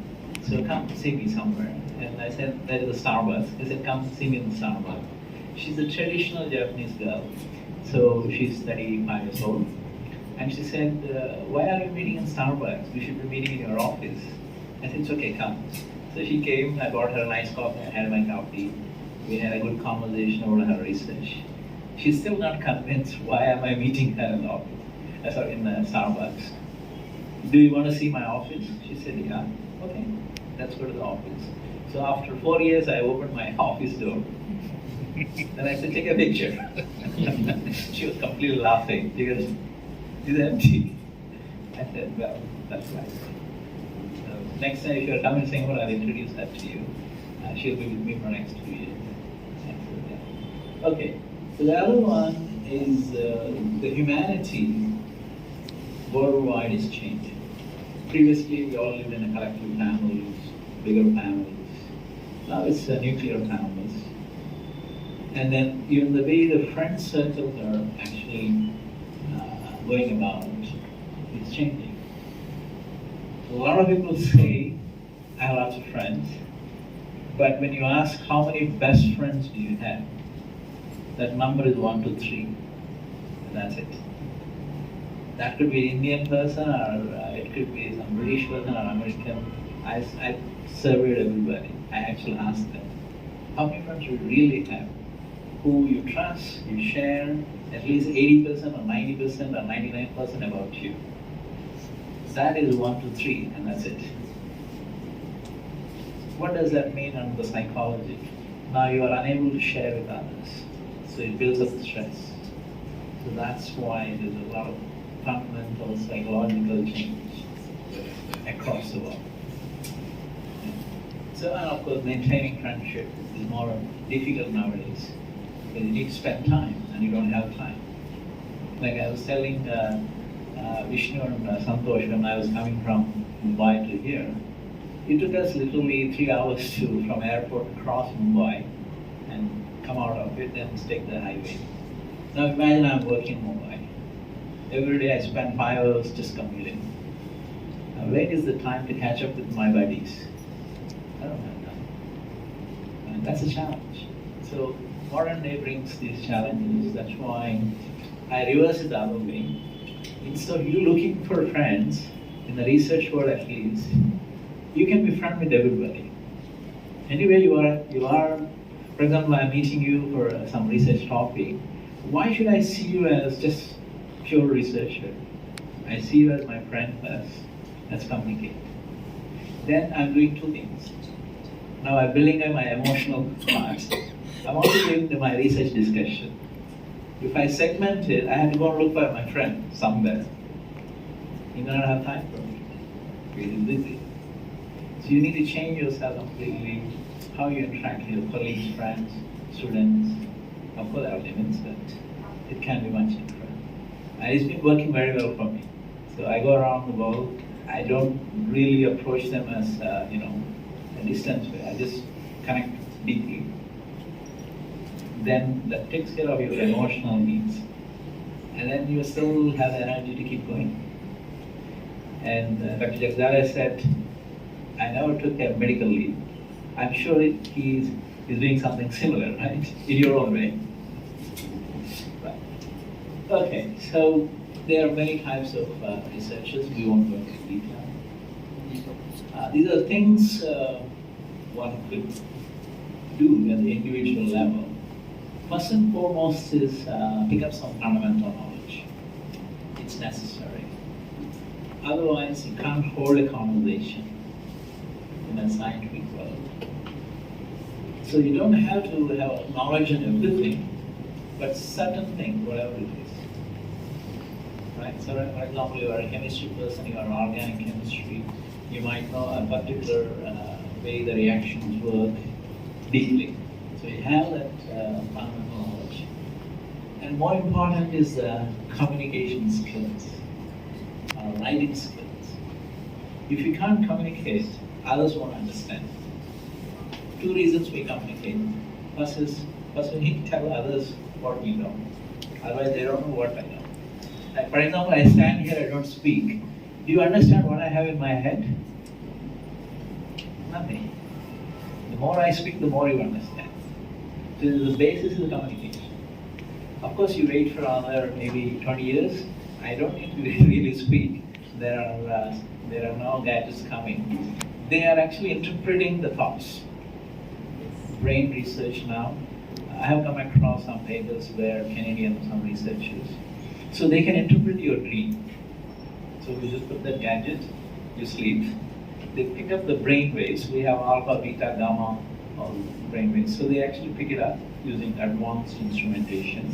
[SPEAKER 1] So come see me somewhere. And I said, there is a Starbucks. I said, come see me in the Starbucks. She's a traditional Japanese girl. So she's 35 years old. And she said, why are you meeting in Starbucks? We should be meeting in your office. I said, it's okay, come. So she came, I bought her a nice coffee, I had my coffee. We had a good conversation over her research. She's still not convinced why am I meeting her in the office, in Starbucks. Do you want to see my office? She said, yeah. Okay, let's go to the office. So after 4 years, I opened my office door. Then I said, take a picture. She was completely laughing because it's empty. I said, well, that's right. So next time if you're coming to Singapore, I'll introduce her to you. She'll be with me for the next 2 years. I said, yeah. Okay, so the other one is the humanity worldwide is changing. Previously, we all lived in a collective families, bigger families. Now it's nuclear families. And then even the way the friend circles are actually going about is changing. A lot of people say, I have lots of friends, but when you ask how many best friends do you have, that number is 1 to 3, and that's it. That could be an Indian person, or it could be some British person or American. I surveyed everybody. I actually asked them, how many friends you really have, who you trust, you share at least 80% or 90% or 99% about you. That is 1 to 3, and that's it. What does that mean under the psychology? Now you are unable to share with others, so it builds up stress. So that's why there's a lot of fundamental psychological change across the world. So, and of course, maintaining friendship is more difficult nowadays because you need to spend time and you don't have time. Like I was telling Vishnu and Santosh when I was coming from Mumbai to here, it took us literally 3 hours from airport to cross Mumbai and come out of it and take the highway. Now imagine I'm working in Mumbai. Every day I spend 5 hours just commuting. Now when is the time to catch up with my buddies? I don't have time. And that's a challenge. So modern day brings these challenges. That's why I reverse it the other way. Instead of you looking for friends, in the research world at least, you can be friend with everybody. Anywhere you are, for example, I'm meeting you for some research topic. Why should I see you as just pure researcher? I see you as my friend first. Let's communicate. Then I'm doing 2 things. Now I'm building up my emotional part. I'm also doing my research discussion. If I segment it, I have to go and look for my friend somewhere. You may not have time for me. Really busy. So you need to change yourself completely, how you interact with your colleagues, friends, students. Of course, there are limits, but it can be much different. And it's been working very well for me. So I go around the world. I don't really approach them as, a distance way. I just connect deeply. Then that takes care of your emotional needs. And then you still have the energy to keep going. And Dr. Jagdale said, I never took a medical leave. I'm sure he's doing something similar, right? In your own way. Right. Okay, so there are many types of researches. We won't go into detail. These are things one could do at the individual level. First and foremost is pick up some fundamental knowledge. It's necessary. Otherwise, you can't hold a conversation in a scientific world. So you don't have to have knowledge in everything, but certain things, whatever it is. Right? So, for example, you are a chemistry person, you are organic chemistry, you might know a particular way the reactions work deeply. So you have that fundamental knowledge. And more important is communication skills, writing skills. If you can't communicate, others won't understand. 2 reasons we communicate. First, we need to tell others what we know. Otherwise, they don't know what I know. Like, for example, I stand here, I don't speak. Do you understand what I have in my head? Nothing. The more I speak, the more you understand. So the basis is communication. Of course, you wait for another maybe 20 years. I don't need to really speak. There are no gadgets coming. They are actually interpreting the thoughts. Brain research now. I have come across some papers where some researchers. So they can interpret your dream. So you just put that gadget, you sleep. They pick up the brain waves. We have alpha, beta, gamma, all brain waves. So they actually pick it up using advanced instrumentation.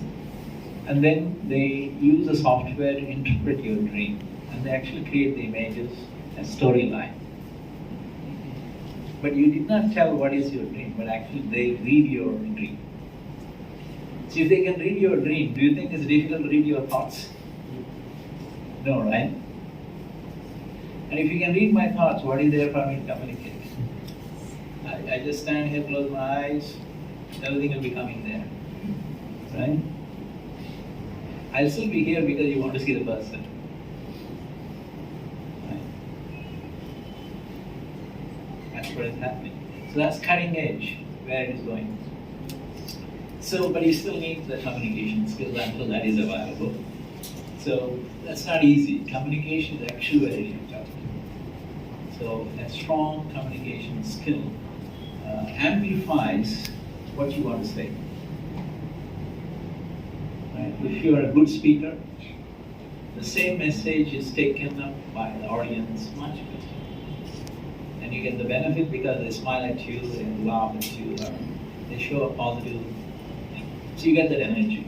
[SPEAKER 1] And then they use the software to interpret your dream. And they actually create the images and storyline. But you did not tell what is your dream, but actually they read your dream. So if they can read your dream, do you think it's difficult to read your thoughts? No, right? And if you can read my thoughts, what is there for me to communicate? I just stand here, close my eyes, everything will be coming there. Right? I'll still be here because you want to see the person. Right? That's what is happening. So that's cutting edge, where it is going. So, but you still need the communication skills until that is available. So that's not easy. Communication is actually very difficult. So a strong communication skill amplifies what you want to say. Right? If you are a good speaker, the same message is taken up by the audience much better. And you get the benefit because they smile at you, they laugh at you, or they show a positive thing. So you get that energy.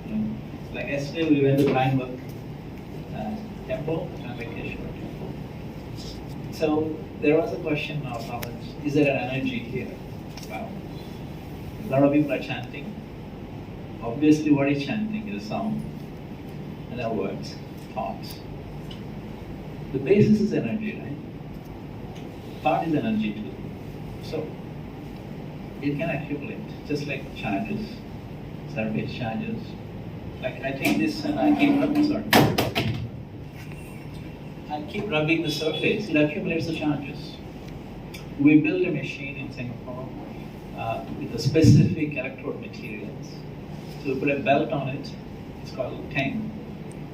[SPEAKER 1] You know? Like yesterday we went to Rhinebeck temple, Rambekeshwar temple. So there was a question of how much, is there an energy here? Wow. A lot of people are chanting. Obviously what is chanting is sound, and there are words, thoughts. The basis is energy, right? Thought is energy too. So it can accumulate, just like charges, surface charges. Like I take this and I keep rubbing, rubbing the surface, it accumulates the charges. We build a machine in Singapore with a specific electrode materials. So we put a belt on it, it's called a tank.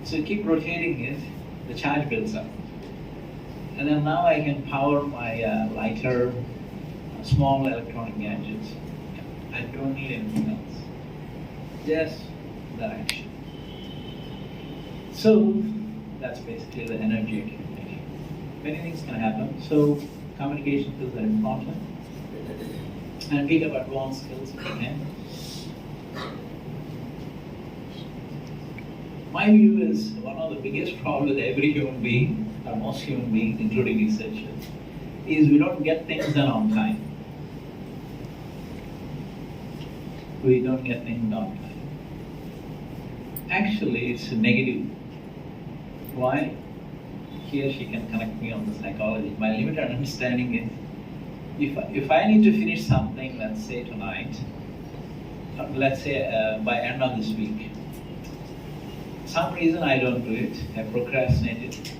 [SPEAKER 1] So you keep rotating it, the charge builds up. And then now I can power my lighter, small electronic gadgets. I don't need anything else. Just that action. So that's basically the energy accumulation. Many things can happen. So communication skills are important. And pick up advanced skills if you can. My view is one of the biggest problems with every human being, or most human beings, including researchers, is we don't get things done on time. We don't get things done on time. Actually, it's a negative. Why? Here she can connect me on the psychology. My limited understanding is, if I need to finish something, let's say tonight, let's say by end of this week, some reason I don't do it, I procrastinate it,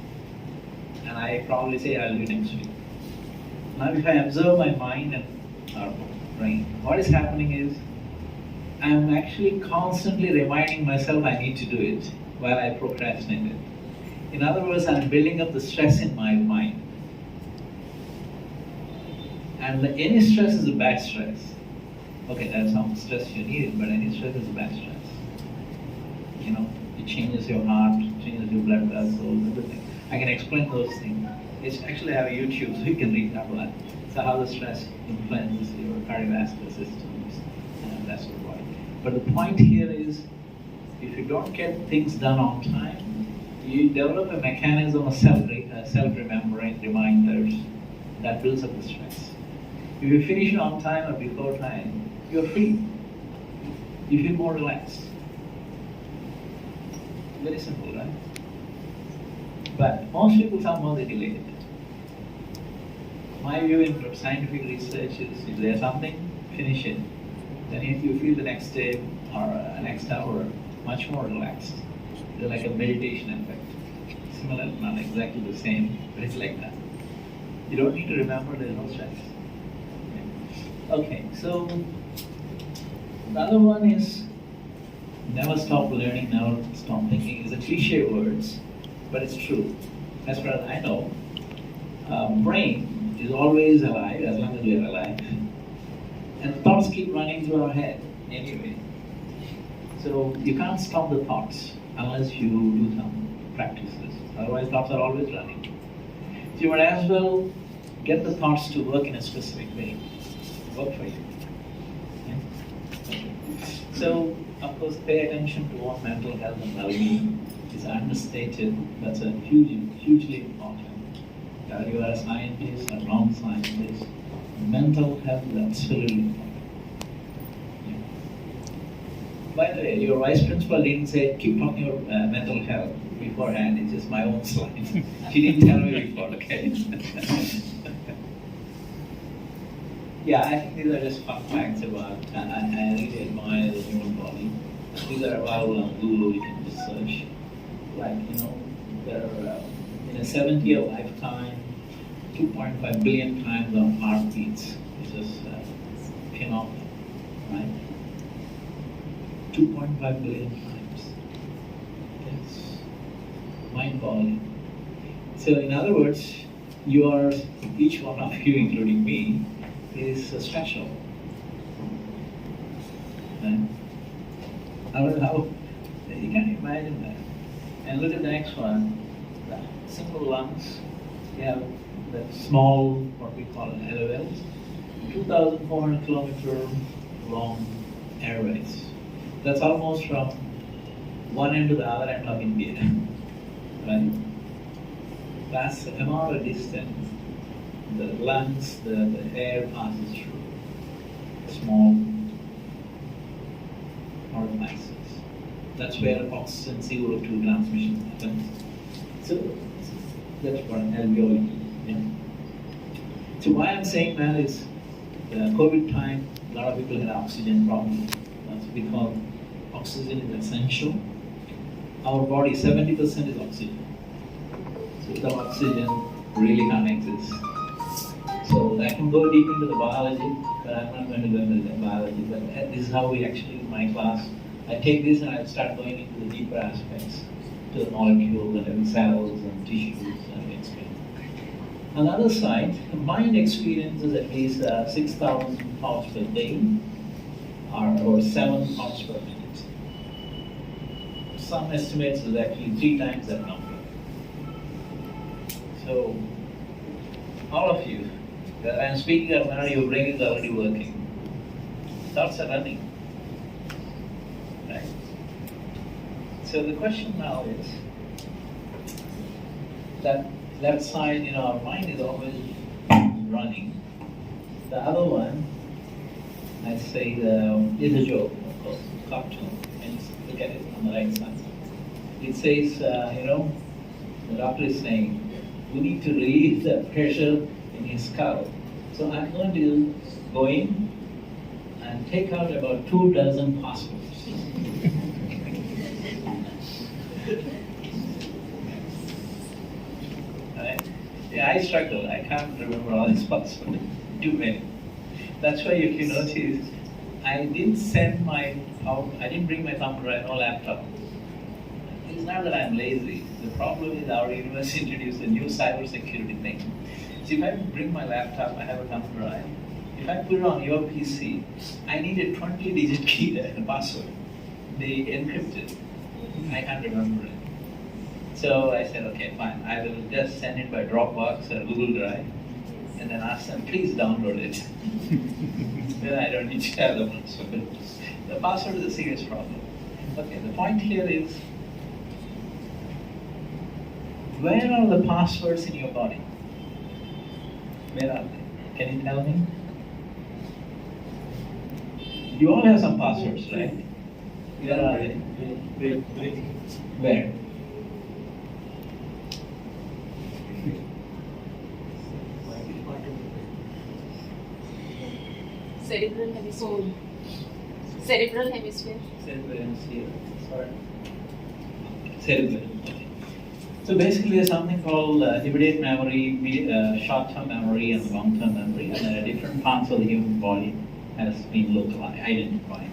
[SPEAKER 1] and I probably say I'll do next week. Now if I observe my mind and our brain, what is happening is, I'm actually constantly reminding myself I need to do it while I procrastinate it. In other words, I'm building up the stress in my mind. And any stress is a bad stress. Okay, there's some stress you need, but any stress is a bad stress. You know, it changes your heart, changes your blood vessels, everything. I can explain those things. It's actually I have a YouTube, so you can read about that. So how the stress influences your cardiovascular systems and that's the body. But the point here is, if you don't get things done on time, you develop a mechanism of self-remembering reminders that builds up the stress. If you finish on time or before time, you're free. You feel more relaxed. Very simple, right? But most people somehow they delay it. My view in scientific research is, if there's something, finish it. Then if you feel the next day or next hour much more relaxed. It's like a meditation effect. Similar, not exactly the same, but it's like that. You don't need to remember, there's no stress. Okay, so the other one is never stop learning, never stop thinking. It's a cliche words, but it's true. As far as I know, brain is always alive as long as we are alive. And thoughts keep running through our head anyway. So you can't stop the thoughts unless you do some practices. Otherwise thoughts are always running. So you might as well get the thoughts to work in a specific way. Work for you. Okay. So, of course, pay attention to what mental health and well-being is understated. That's a hugely important. You are a scientist or non-scientist. Mental health is absolutely important. By the way, your vice principal didn't say keep talking about mental health beforehand. It's just my own slide. She didn't tell me before, okay? Yeah, I think these are just fun facts about, I really admire the human body. These are available on Google, you can just search. Like, there are, in a 70-year lifetime, 2.5 billion times our heart beats. It's just phenomenal, right? 2.5 billion times. It's mind-boggling. So in other words, each one of you, including me, is special. Right? How you can imagine that. And look at the next one, the single lungs. You have the small, what we call LOLs, 2,400 kilometer long airways. That's almost from one end to the other end of India. Right? That's the amount of distance the lungs, the air passes through small orifices. That's where oxygen CO2 transmission happens. So that's what alveoli. Yeah. So why I'm saying that is the COVID time, a lot of people had oxygen problems. That's because oxygen is essential. Our body, 70% is oxygen. So without oxygen, really can't exist. So I can go deep into the biology, but I'm not going to go into the biology. But this is how we actually, in my class, I take this and I start going into the deeper aspects, to the molecules and cells and tissues and explain. On the other side, the mind experiences at least 6,000 thoughts per day, or 7 thoughts per minute. Some estimates is actually 3 times that number. So, all of you, I'm speaking of now, your brain is already working. Thoughts are running. Right? So the question now is that left side, our mind is always running. The other one, I say, is a joke, of course, cartoon. And look at it on the right side. It says, the doctor is saying, we need to release the pressure in his skull. So I'm going to go in and take out about 24 passwords. Right? Yeah, I struggle. I can't remember all these passwords. Too many. That's why if you notice, I didn't bring my computer, no laptop. It's not that I'm lazy. The problem is our university introduced a new cybersecurity thing. So if I bring my laptop, I have a thumb drive. If I put it on your PC, I need a 20-digit key and password. They encrypt it. I can't remember it. So I said, okay, fine. I will just send it by Dropbox or Google Drive, and then ask them, please download it. Then I don't need to have the password. The password is a serious problem. Okay, the point here is, where are the passwords in your body? Where are they? Can you tell me? You all have some passwords, right? Where are they? Where?
[SPEAKER 2] Cerebral hemisphere. Cerebral hemisphere.
[SPEAKER 1] Cerebral hemisphere. Sorry. Cerebral. So basically, there's something called immediate memory, short-term memory, and long-term memory, and different parts of the human body has been localized, identified.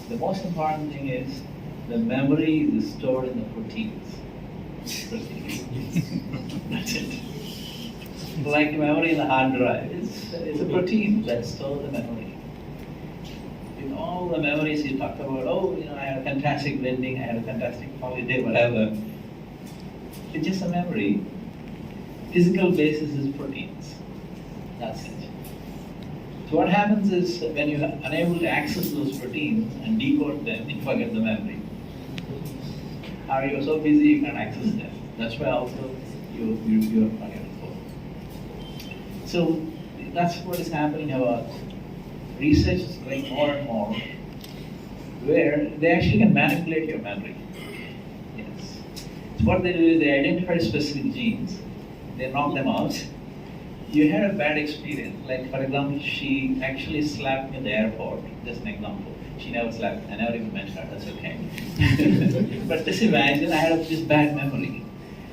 [SPEAKER 1] The most important thing is the memory is stored in the proteins. That's it. Like memory in the hard drive, it's a protein that stores the memory. In all the memories you talked about, I had a fantastic wedding, I had a fantastic holiday, whatever. It's just a memory. Physical basis is proteins. That's it. So what happens is when you're unable to access those proteins and decode them, you forget the memory. Or you're so busy you can't access them. That's why also you're forgetful. So that's what is happening about research is going more and more, where they actually can manipulate your memory. Yes. So what they do is they identify specific genes, they knock them out. You had a bad experience, like for example, she actually slapped me in the airport, just an example. She never slapped, I never even mentioned her, that's okay. But just imagine I had this bad memory.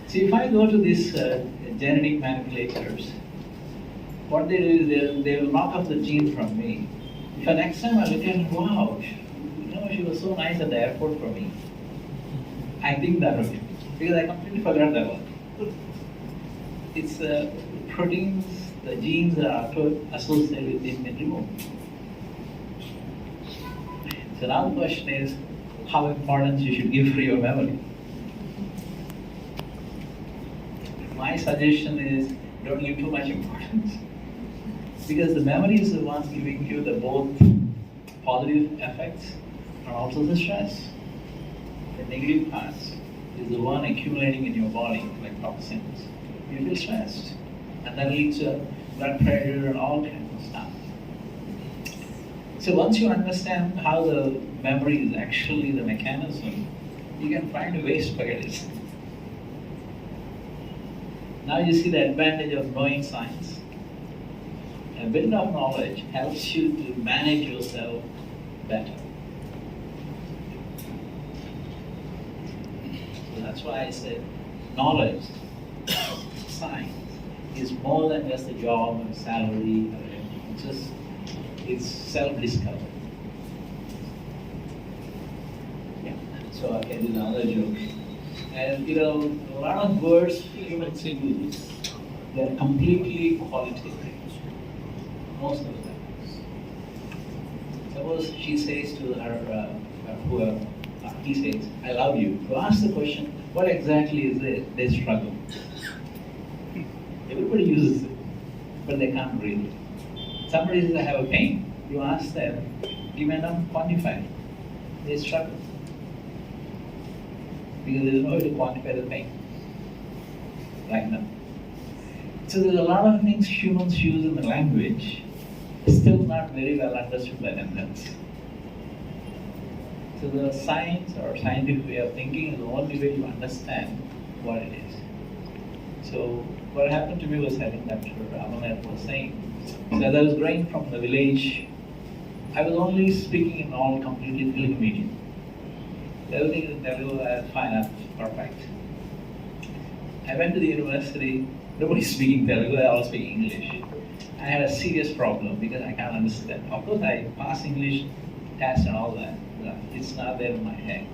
[SPEAKER 1] So if I go to these genetic manipulators, what they do is they will knock off the gene from me. If the next time I look at her, wow, she was so nice at the airport for me. I think that way, because I completely forgot that one. It's proteins, the genes that are associated with it been removed. So now the question is, how important you should give for your memory? My suggestion is, don't give too much importance. Because the memory is the one giving you the both positive effects and also the stress. The negative parts is the one accumulating in your body, like toxins. You feel stressed. And that leads to blood pressure and all kinds of stuff. So once you understand how the memory is actually the mechanism, you can find ways to forget it. Now you see the advantage of knowing science. A bit of knowledge helps you to manage yourself better. So that's why I said knowledge, science, is more than just a job and salary or anything. It's self-discovery. Yeah. So okay, this is another joke. And a lot of words humans use, they're completely qualitative. Most of the time. Suppose she says to her, whoever, he says, I love you. To ask the question, what exactly is it? They struggle. Everybody uses it, but they can't read it. Somebody says, I have a pain. You ask them, give them quantify. They struggle. Because there's no way to quantify the pain right now. So there's a lot of things humans use in the language, still not very well understood by themselves. So the science or scientific way of thinking is the only way to understand what it is. So what happened to me was, I think Dr. Amanet was saying, so as I was growing from the village, I was only speaking in all completely Telugu medium. Everything in Telugu was fine, perfect. I went to the university, nobody's speaking Telugu, they all speak English. I had a serious problem because I can't understand. Of course, I passed English test and all that, but it's not there in my head.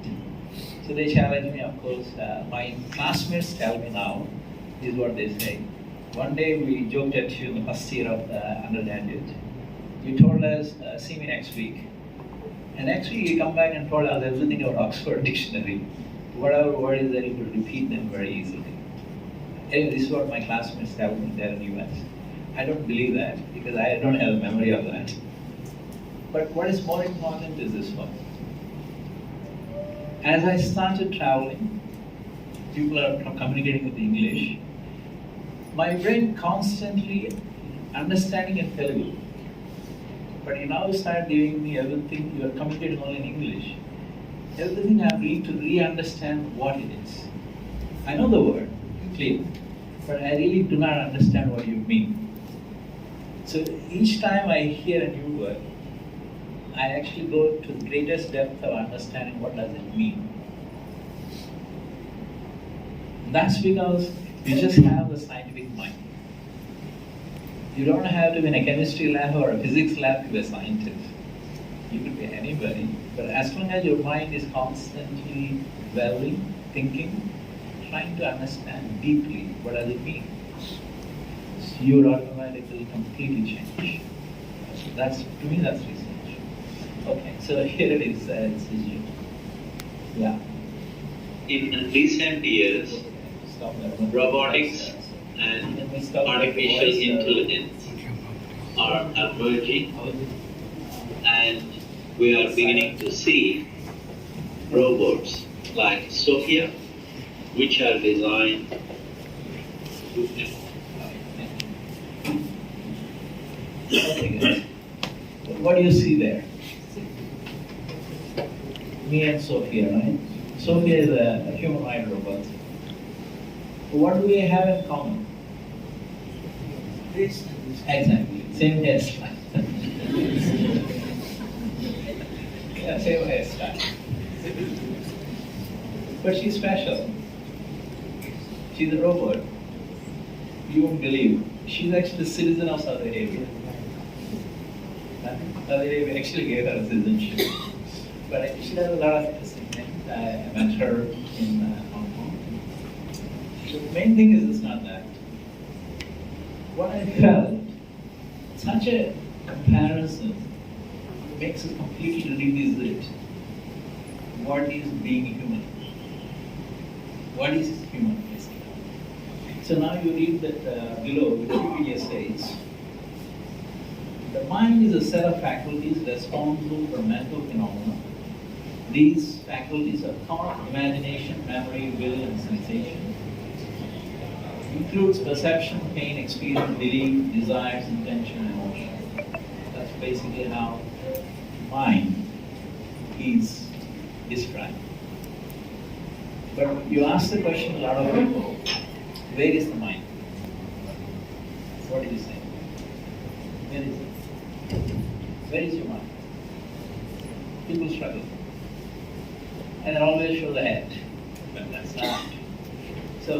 [SPEAKER 1] So they challenged me, of course. My classmates tell me now, this is what they say. One day we joked at you in the first year of the undergraduate. You told us, see me next week. And next week you come back and told us everything about Oxford Dictionary. Whatever word is there, you could repeat them very easily. Anyway, this is what my classmates tell me there in the US. I don't believe that because I don't have a memory of that. But what is more important is this one. As I started traveling, people are communicating with English. My brain constantly understanding in Telugu. But you now start giving me everything, you are communicating only in English. Everything I need to re-understand what it is. I know the word, clear, but I really do not understand what you mean. So each time I hear a new word, I actually go to the greatest depth of understanding what does it mean. That's because you just have the scientific mind. You don't have to be in a chemistry lab or a physics lab to be a scientist. You could be anybody, but as long as your mind is constantly dwelling, thinking, trying to understand deeply what does it mean, so you would automatically completely change. So that's, to me, that's research. Okay, so here it is. Yeah.
[SPEAKER 3] In recent years, robotics and artificial intelligence are emerging, and we are beginning to see robots like Sophia, which are designed
[SPEAKER 1] Okay, guys. What do you see there? Me and Sophia, right? Sophia is a humanoid robot. What do we have in common? This. Exactly. Same hairstyle. Yeah, same hairstyle. But she's special. She's a robot. You won't believe. She's actually a citizen of Saudi Arabia. Saudi Arabia actually gave her citizenship. But she does a lot of interesting things. I met her in Hong Kong. So the main thing is it's not that. What I felt, such a comparison makes us completely revisit what is being human. What is human, basically? So now you read that below, Wikipedia says, the mind is a set of faculties responsible for mental phenomena. These faculties are thought, imagination, memory, will, and sensation. Includes perception, pain, experience, belief, desires, intention, emotion. That's basically how mind is described. But you ask the question a lot of people, where is the mind? What do you say? Where is it? Where is your mind? People struggle. And they always show the head. But that's not